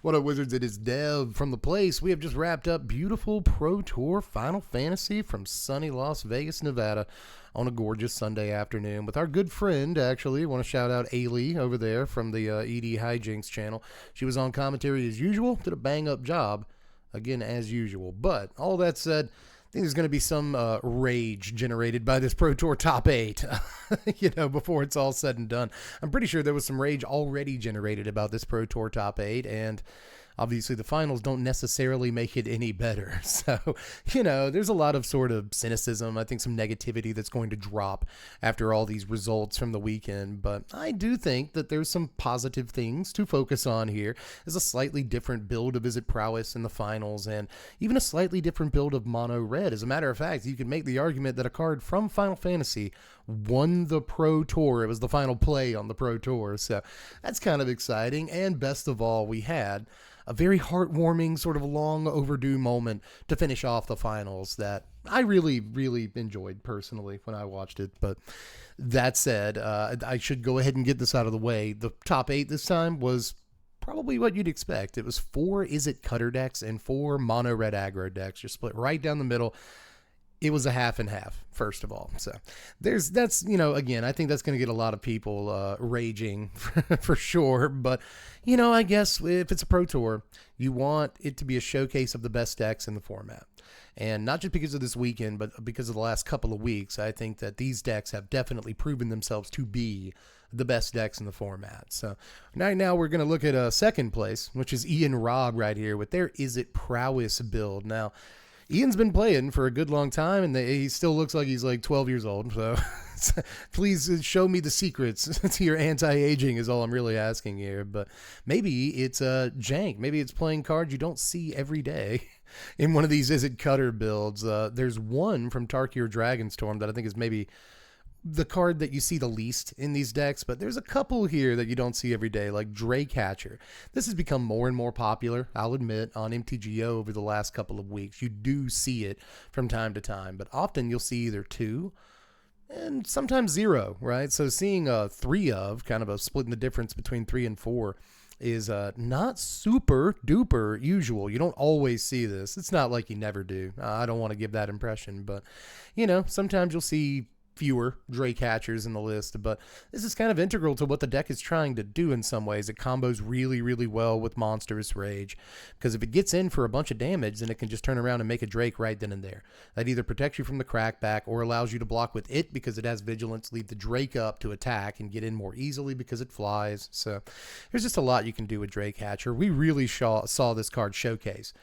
What up, Wizards? It is Dev from the place. We have just wrapped up beautiful Pro Tour Final Fantasy from sunny Las Vegas, Nevada on a gorgeous Sunday afternoon with our good friend, actually. I want to shout out Ailey over there from the ED Hijinks channel. She was on commentary as usual, did a bang-up job, again, as usual. But all that said, I think there's going to be some rage generated by this Pro Tour Top 8, before it's all said and done. I'm pretty sure there was some rage already generated about this Pro Tour Top 8, and obviously the finals don't necessarily make it any better. So, there's a lot of sort of cynicism, I think some negativity that's going to drop after all these results from the weekend. But I do think that there's some positive things to focus on here. There's a slightly different build of Visit Prowess in the finals, and even a slightly different build of Mono Red. As a matter of fact, you could make the argument that a card from Final Fantasy won the Pro Tour. It was the final play on the Pro Tour. So that's kind of exciting. And best of all, we had a very heartwarming, sort of long overdue moment to finish off the finals that I really, really enjoyed personally when I watched it. But that said, I should go ahead and get this out of the way. The top 8 this time was probably what you'd expect. It was 4 Izzet Cutter decks and 4 Mono Red Aggro decks, just split right down the middle. It was a half and half, first of all. So again, I think that's going to get a lot of people raging for sure. But, I guess if it's a Pro Tour, you want it to be a showcase of the best decks in the format. And not just because of this weekend, but because of the last couple of weeks, I think that these decks have definitely proven themselves to be the best decks in the format. So now we're going to look at second place, which is Ian Robb right here with their Izzet Prowess build. Now, Ian's been playing for a good long time, and he still looks like he's like 12 years old. So please show me the secrets to your anti-aging is all I'm really asking here. But maybe it's jank. Maybe it's playing cards you don't see every day in one of these Izzet Cutter builds. There's one from Tarkir Dragonstorm that I think is maybe the card that you see the least in these decks, but there's a couple here that you don't see every day, like Draycatcher. This has become more and more popular, I'll admit, on MTGO over the last couple of weeks. You do see it from time to time, but often you'll see either 2 and sometimes 0, right? So seeing 3 of, kind of a splitting the difference between 3 and 4, is not super duper usual. You don't always see this. It's not like you never do. I don't want to give that impression, but sometimes you'll see fewer Draycatchers in the list, but this is kind of integral to what the deck is trying to do in some ways. It combos really, really well with Monstrous Rage, because if it gets in for a bunch of damage, then it can just turn around and make a Drake right then and there. That either protects you from the crackback or allows you to block with it because it has Vigilance, leave the Drake up to attack and get in more easily because it flies. So there's just a lot you can do with Draycatcher. We really saw this card showcase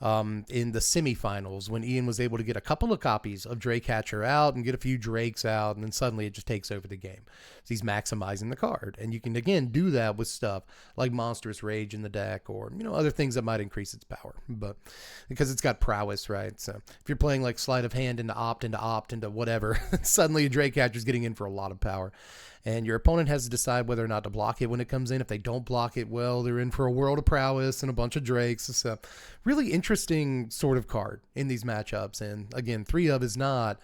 in the semifinals when Ian was able to get a couple of copies of Draycatcher out and get a few Drakes out, and then suddenly it just takes over the game. So he's maximizing the card, and you can again do that with stuff like Monstrous Rage in the deck, or other things that might increase its power. But because it's got prowess, right? So if you're playing like sleight of hand into opt into whatever, suddenly a Draycatcher's getting in for a lot of power. And your opponent has to decide whether or not to block it when it comes in. If they don't block it, well, they're in for a world of prowess and a bunch of Drakes. It's a really interesting sort of card in these matchups. And again, 3 of is not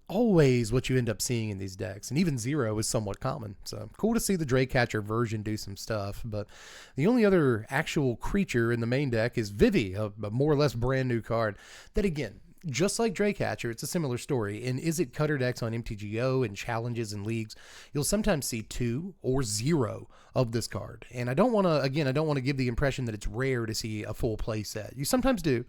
always what you end up seeing in these decks. And even 0 is somewhat common. So cool to see the Draycatcher version do some stuff. But the only other actual creature in the main deck is Vivi, a more or less brand new card that, again, just like Draycatcher, it's a similar story. In Izzet Cutter decks on MTGO and challenges and leagues, you'll sometimes see 2 or 0 of this card. And I don't want to give the impression that it's rare to see a full play set. You sometimes do,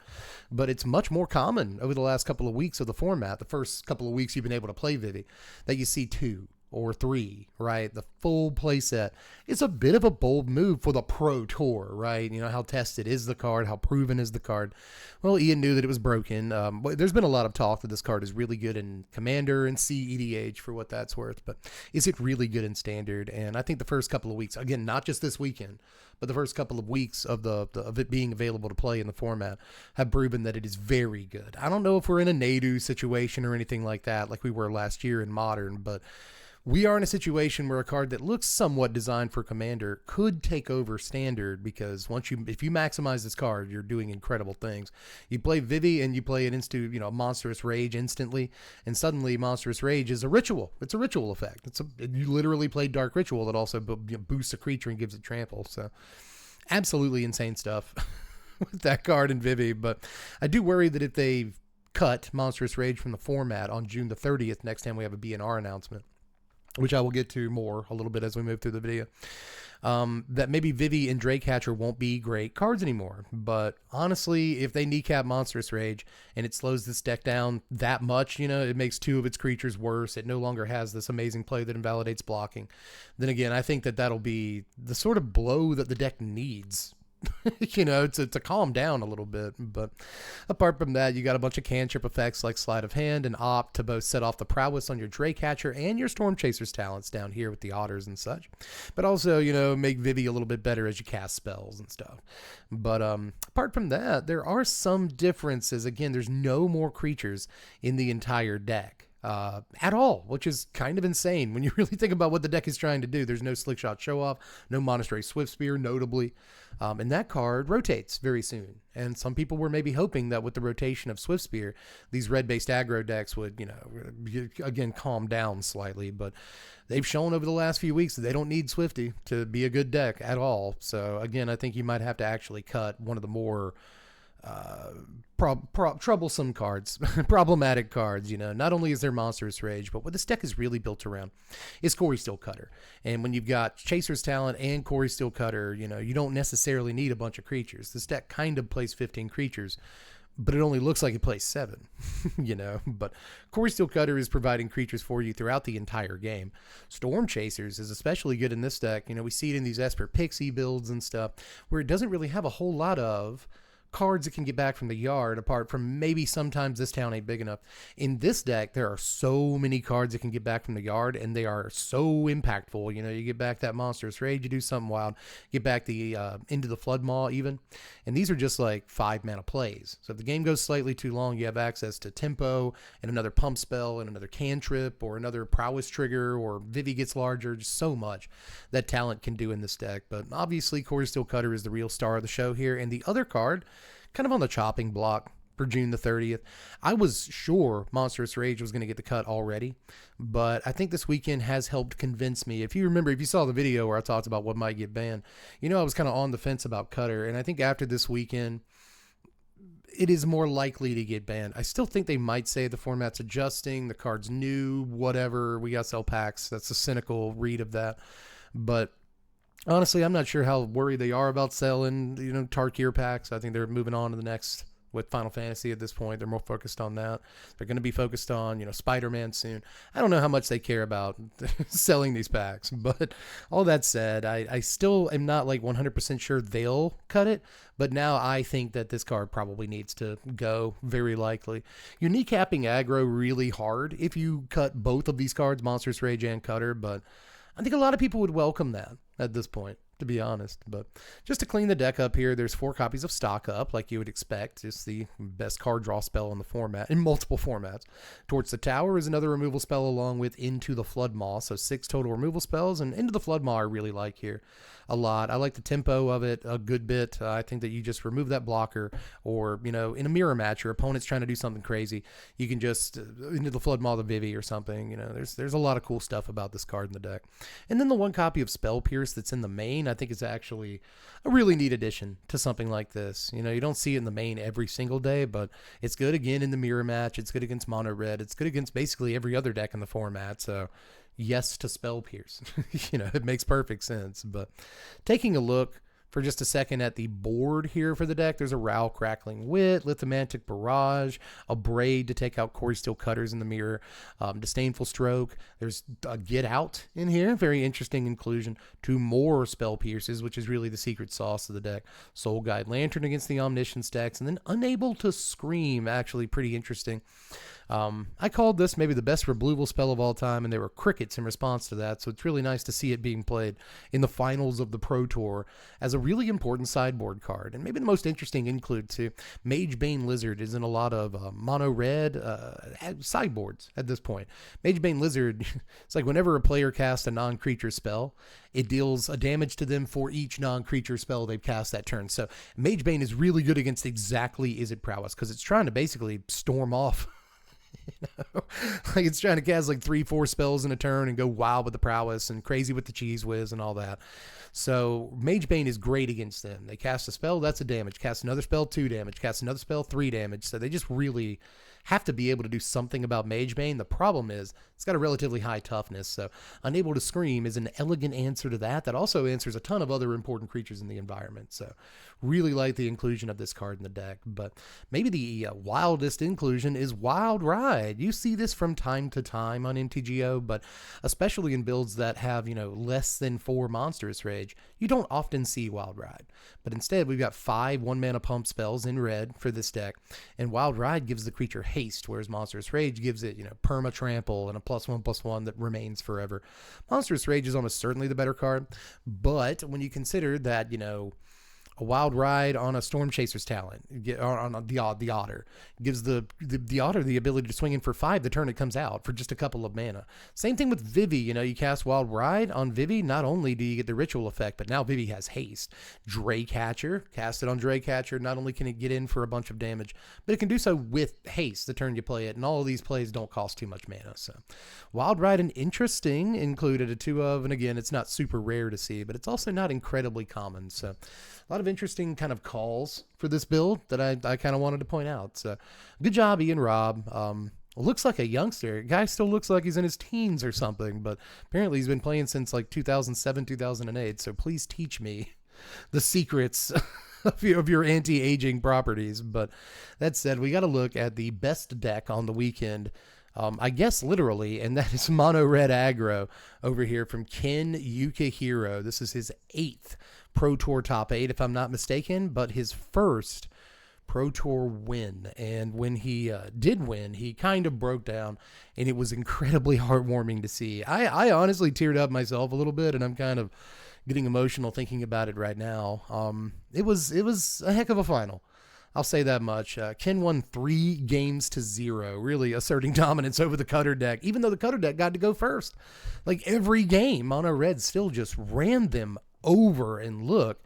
but it's much more common over the last couple of weeks of the format, the first couple of weeks you've been able to play Vivi, that you see 2 or 3, right? The full playset is a bit of a bold move for the Pro Tour, right? How tested is the card? How proven is the card? Well, Ian knew that it was broken. There's been a lot of talk that this card is really good in Commander and CEDH for what that's worth, but is it really good in Standard? And I think the first couple of weeks, again, not just this weekend, but the first couple of weeks of it being available to play in the format have proven that it is very good. I don't know if we're in a Nadu situation or anything like that, like we were last year in Modern, but we are in a situation where a card that looks somewhat designed for Commander could take over Standard, because if you maximize this card, you're doing incredible things. You play Vivi and you play it into Monstrous Rage instantly, and suddenly Monstrous Rage is a ritual. It's a ritual effect. You literally play Dark Ritual that also boosts a creature and gives it trample. So Absolutely insane stuff with that card and Vivi, but I do worry that if they cut Monstrous Rage from the format on June the 30th, next time we have a BNR announcement, which I will get to more a little bit as we move through the video, that maybe Vivi and Draycatcher won't be great cards anymore. But honestly, if they kneecap Monstrous Rage and it slows this deck down that much, it makes two of its creatures worse, it no longer has this amazing play that invalidates blocking, then again, I think that that'll be the sort of blow that the deck needs to calm down a little bit. But apart from that, you got a bunch of cantrip effects like Sleight of Hand and Opt to both set off the prowess on your Draycatcher and your Storm Chaser's talents down here with the Otters and such, but also, make Vivi a little bit better as you cast spells and stuff. But apart from that, there are some differences. Again, there's no more creatures in the entire deck at all, which is kind of insane when you really think about what the deck is trying to do. There's no Slickshot Show Off, no Monastery Swiftspear, notably. And that card rotates very soon. And some people were maybe hoping that with the rotation of Swiftspear, these red-based aggro decks would, again, calm down slightly. But they've shown over the last few weeks that they don't need Swifty to be a good deck at all. So, again, I think you might have to actually cut one of the more troublesome cards, problematic cards. Not only is there Monstrous Rage, but what this deck is really built around is Corey Steelcutter. And when you've got Chaser's Talent and Corey Steelcutter, you don't necessarily need a bunch of creatures. This deck kind of plays 15 creatures, but it only looks like it plays 7, but Corey Steelcutter is providing creatures for you throughout the entire game. Storm Chasers is especially good in this deck. We see it in these Esper Pixie builds and stuff where it doesn't really have a whole lot of cards that can get back from the yard, apart from maybe sometimes this town ain't big enough. In this deck, there are so many cards that can get back from the yard, and they are so impactful. You get back that Monstrous Rage, you do something wild, get back the Into the Flood Maw even, and these are just like 5 mana plays. So if the game goes slightly too long, you have access to Tempo and another Pump Spell and another Cantrip or another Prowess Trigger, or Vivi gets larger. Just so much that talent can do in this deck. But obviously, Corey Steelcutter is the real star of the show here, and the other card kind of on the chopping block for June the 30th. I was sure Monstrous Rage was going to get the cut already, but I think this weekend has helped convince me. If you saw the video where I talked about what might get banned, I was kind of on the fence about Cutter, and I think after this weekend, it is more likely to get banned. I still think they might say the format's adjusting, the card's new, whatever, we got to sell packs. That's a cynical read of that, but honestly, I'm not sure how worried they are about selling, Tarkir packs. I think they're moving on to the next with Final Fantasy at this point. They're more focused on that. They're going to be focused on, Spider-Man soon. I don't know how much they care about selling these packs, but all that said, I still am not like 100% sure they'll cut it, but now I think that this card probably needs to go, very likely. You're kneecapping aggro really hard if you cut both of these cards, Monstrous Rage and Cutter, but I think a lot of people would welcome that at this point, to be honest. But just to clean the deck up here, there's 4 copies of Stock Up, like you would expect. It's the best card draw spell in the format, in multiple formats. Torch the Tower is another removal spell along with Into the Flood Maw, so 6 total removal spells, and Into the Flood Maw I really like here a lot. I like the tempo of it a good bit. I think that you just remove that blocker, or, in a mirror match, your opponent's trying to do something crazy, you can just Into the Flood Maw the Vivi or something. There's a lot of cool stuff about this card in the deck. And then the 1 copy of Spell Pierce that's in the main, I think is actually a really neat addition to something like this. You don't see it in the main every single day, but it's good again in the mirror match. It's good against mono red. It's good against basically every other deck in the format. So yes to Spell Pierce. It makes perfect sense. But taking a look for just a second at the board here for the deck, there's a Row Crackling Wit, Lithomantic Barrage, a Braid to take out Corey Steelcutters in the mirror, Disdainful Stroke. There's a Get Out in here, very interesting inclusion. 2 more Spell Pierces, which is really the secret sauce of the deck. Soul Guide Lantern against the Omniscience decks, and then Unable to Scream, actually pretty interesting. I called this maybe the best removal spell of all time, and there were crickets in response to that, so it's really nice to see it being played in the finals of the Pro Tour as a really important sideboard card. And maybe the most interesting include too, Magebane Lizard is in a lot of mono red sideboards at this point. Magebane Lizard, it's like whenever a player casts a non-creature spell, it deals a damage to them for each non-creature spell they've cast that turn. So Magebane is really good against exactly Izzet Prowess, because it's trying to basically storm off Like it's trying to cast like 3-4 spells in a turn and go wild with the prowess and crazy with the cheese whiz and all that. So Magebane is great against them. They cast a spell, that's a damage. Cast another spell, 2 damage. Cast another spell, 3 damage. So they just really have to be able to do something about Magebane. The problem is it's got a relatively high toughness, so Unable to Scream is an elegant answer to that. That also answers a ton of other important creatures in the environment. So really like the inclusion of this card in the deck. But maybe the wildest inclusion is Wild Ride. You see this from time to time on MTGO, but especially in builds that have, less than 4 Monstrous Rage, you don't often see Wild Ride. But instead, we've got 5 1-mana pump spells in red for this deck, and Wild Ride gives the creature haste, whereas Monstrous Rage gives it, perma trample and a +1/+1 that remains forever. Monstrous Rage is almost certainly the better card, but when you consider that, a Wild Ride on a Storm Chaser's talent, on the Otter, gives the Otter the ability to swing in for 5 the turn it comes out for just a couple of mana. Same thing with Vivi. You cast Wild Ride on Vivi, not only do you get the ritual effect, but now Vivi has haste. Draycatcher, cast it on Draycatcher, not only can it get in for a bunch of damage, but it can do so with haste the turn you play it, and all of these plays don't cost too much mana. So Wild Ride and interesting included a 2 of, and again, it's not super rare to see, but it's also not incredibly common. So a lot of interesting kind of calls for this build that I kind of wanted to point out. So good job, Ian Robb. Looks like a youngster. Guy still looks like he's in his teens or something, but apparently he's been playing since like 2007, 2008. So please teach me the secrets of your anti-aging properties. But that said, we got to look at the best deck on the weekend. I guess literally, and that is Mono Red Aggro over here from Ken Yukihiro. This is his 8th Pro Tour top 8, if I'm not mistaken, but his first Pro Tour win. And when he did win, he kind of broke down, and it was incredibly heartwarming to see. I honestly teared up myself a little bit, and I'm kind of getting emotional thinking about it right now. It was a heck of a final. I'll say that much. Ken won 3 games to 0, really asserting dominance over the Cutter deck, even though the Cutter deck got to go first. Like every game, Mono Red still just ran them over. And look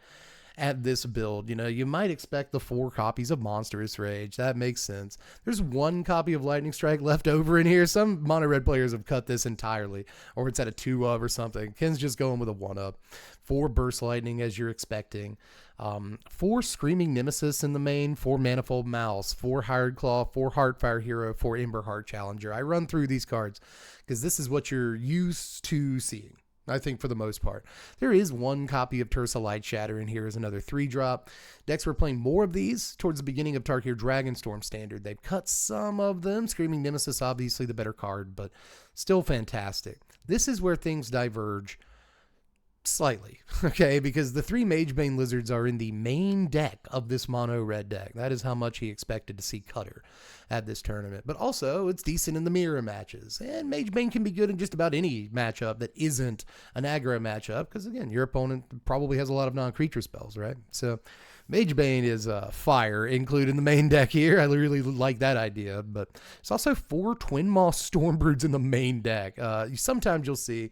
at this build. You might expect the 4 copies of Monstrous Rage. That makes sense. There's 1 copy of Lightning Strike left over in here. Some Mono Red players have cut this entirely, or it's at a 2 of or something. Ken's just going with a 1 up. 4 Burst Lightning as you're expecting. 4 Screaming Nemesis in the main, 4 Manifold Mouse, 4 Hired Claw, 4 Heartfire Hero, 4 Ember Heart Challenger. I run through these cards because this is what you're used to seeing, I think, for the most part. There is 1 copy of Tersa Light Shatter in here as another 3-drop. Decks were playing more of these towards the beginning of Tarkir Dragonstorm Standard. They've cut some of them. Screaming Nemesis, obviously the better card, but still fantastic. This is where things diverge slightly, okay, because the 3 Magebane Lizards are in the main deck of this Mono Red deck. That is how much he expected to see Cutter at this tournament. But also, it's decent in the mirror matches, and Magebane can be good in just about any matchup that isn't an aggro matchup, because again, your opponent probably has a lot of non-creature spells, right? So Magebane is fire included in the main deck here. I really like that idea, but it's also 4 Twin Moss Stormbroods in the main deck. Sometimes you'll see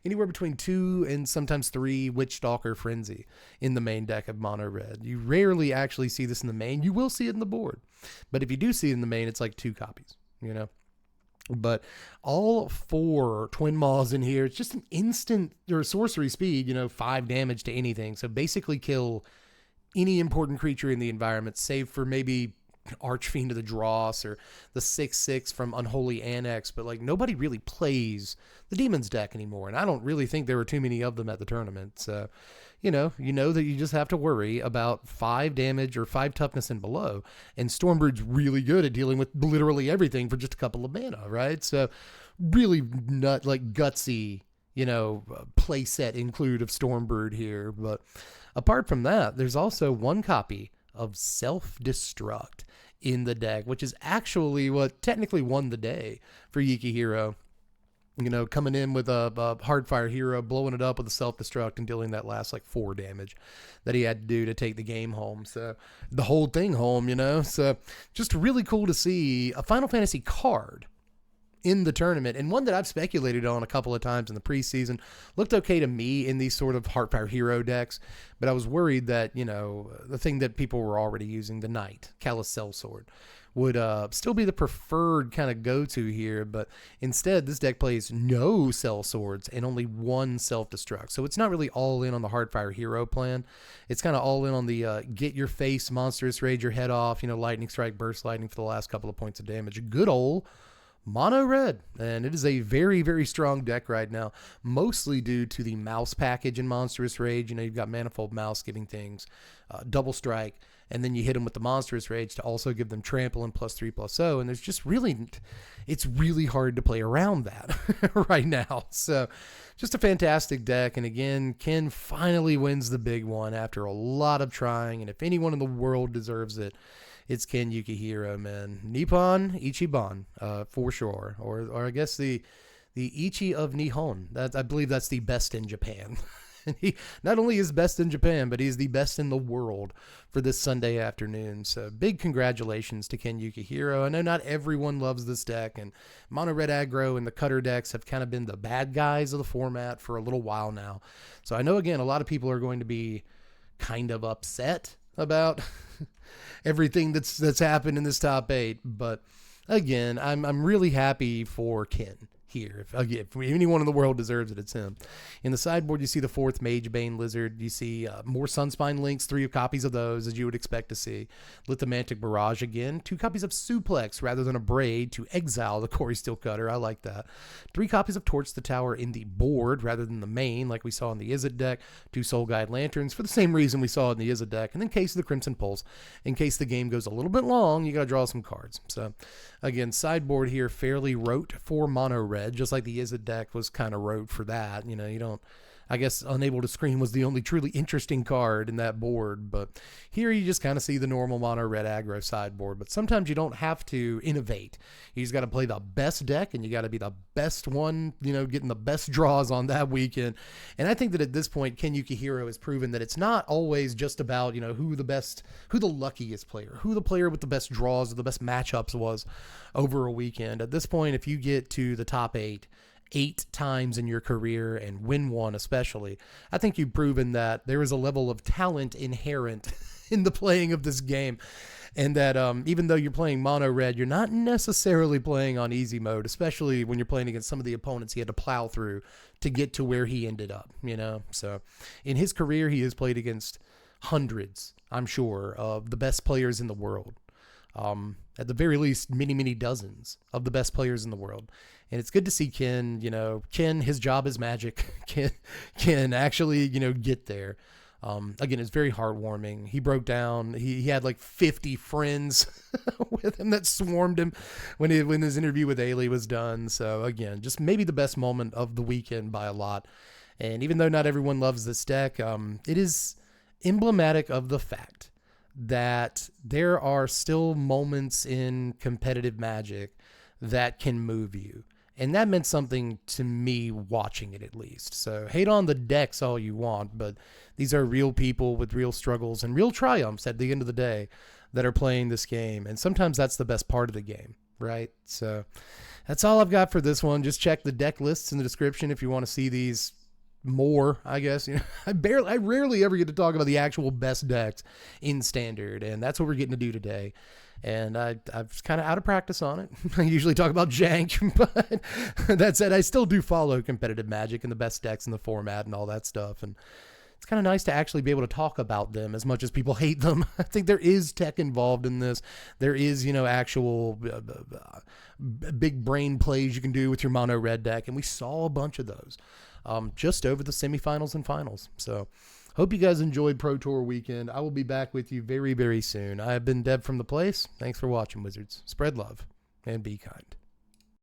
anywhere between 2 and sometimes 3 Witchstalker Frenzy in the main deck of Mono Red. You rarely actually see this in the main. You will see it in the board, but if you do see it in the main, it's like 2 copies, But all 4 Twin Maws in here, it's just an instant or sorcery speed, 5 damage to anything. So basically kill any important creature in the environment, save for maybe Archfiend of the Dross or the 6/6 from Unholy Annex, but like nobody really plays the Demons deck anymore, and I don't really think there were too many of them at the tournament. So, you know that you just have to worry about 5 damage or 5 toughness and below, and Stormbrood's really good at dealing with literally everything for just a couple of mana, right? So, really not like gutsy, play set include of Stormbrood here, but apart from that, there's also 1 copy of Self-Destruct in the deck, which is actually what technically won the day for Yukihiro. Coming in with a Hardfire Hero, blowing it up with a Self-Destruct and dealing that last 4 damage that he had to do to take the game home. So the whole thing home, So just really cool to see a Final Fantasy card in the tournament, and one that I've speculated on a couple of times in the preseason. Looked okay to me in these sort of Heartfire hero decks, but I was worried that, the thing that people were already using, the Knight, Callous Sellsword, would still be the preferred kind of go-to here, but instead this deck plays no Cell Swords and only one Self-Destruct. So it's not really all in on the Heartfire hero plan. It's kind of all in on the get your face, Monstrous Rage your head off, Lightning Strike, Burst Lightning for the last couple of points of damage. Good old mono red, and it is a very, very strong deck right now, mostly due to the mouse package in Monstrous Rage. You've got Manifold Mouse giving things double strike, and then you hit them with the Monstrous Rage to also give them trample and +3/+0, and there's just it's really hard to play around that right now. So just a fantastic deck, and again, Ken finally wins the big one after a lot of trying, and if anyone in the world deserves it, it's Ken Yukihiro, man. Nippon Ichiban, for sure. Or I guess the Ichi of Nihon. I believe that's the best in Japan. And he not only is best in Japan, but he's the best in the world for this Sunday afternoon. So big congratulations to Ken Yukihiro. I know not everyone loves this deck, and Mono Red Aggro and the Cutter decks have kind of been the bad guys of the format for a little while now. So I know, again, a lot of people are going to be kind of upset about everything that's happened in this top 8, but again, I'm really happy for Ken here. If anyone in the world deserves it, it's him. In the sideboard, you see the 4th Magebane Lizard. You see more Sunspine Links, 3 copies of those, as you would expect to see. Lithomantic Barrage again. 2 copies of Suplex rather than a Braid to exile the Corey Steel Cutter. I like that. 3 copies of Torch the Tower in the board rather than the main, like we saw in the Izzet deck. 2 Soul Guide Lanterns for the same reason we saw in the Izzet deck. And then Case of the Crimson Pulse. In case the game goes a little bit long, you got to draw some cards. So, again, sideboard here fairly rote for Mono Red. Just like the Izzet deck was kind of rote for that. You don't, I guess Unable to Scream was the only truly interesting card in that board, but here you just kind of see the normal Mono Red Aggro sideboard. But sometimes you don't have to innovate. You just got to play the best deck, and you got to be the best one, getting the best draws on that weekend. And I think that at this point, Ken Yukihiro has proven that it's not always just about, who the luckiest player, who the player with the best draws or the best matchups was over a weekend. At this point, if you get to the top 8 times in your career and win one especially, I think you've proven that there is a level of talent inherent in the playing of this game, and that even though you're playing Mono Red, you're not necessarily playing on easy mode, especially when you're playing against some of the opponents he had to plow through to get to where he ended up, So in his career, he has played against hundreds, I'm sure, of the best players in the world. At the very least, many, many dozens of the best players in the world. And it's good to see Ken, Ken, his job is magic, can actually, get there. Again, it's very heartwarming. He broke down. He had like 50 friends with him that swarmed him when his interview with Ailey was done. So again, just maybe the best moment of the weekend by a lot. And even though not everyone loves this deck, it is emblematic of the fact that there are still moments in competitive Magic that can move you. And that meant something to me watching it, at least. So hate on the decks all you want, but these are real people with real struggles and real triumphs at the end of the day that are playing this game. And sometimes that's the best part of the game, right? So that's all I've got for this one. Just check the deck lists in the description if you want to see these more, I guess. I rarely ever get to talk about the actual best decks in Standard, and that's what we're getting to do today. And I'm kind of out of practice on it. I usually talk about jank, but that said, I still do follow competitive Magic and the best decks in the format and all that stuff. And it's kind of nice to actually be able to talk about them as much as people hate them. I think there is tech involved in this. There is, actual big brain plays you can do with your Mono Red deck. And we saw a bunch of those just over the semifinals and finals. So hope you guys enjoyed Pro Tour weekend. I will be back with you very, very soon. I have been Deb from The Place. Thanks for watching, Wizards. Spread love and be kind.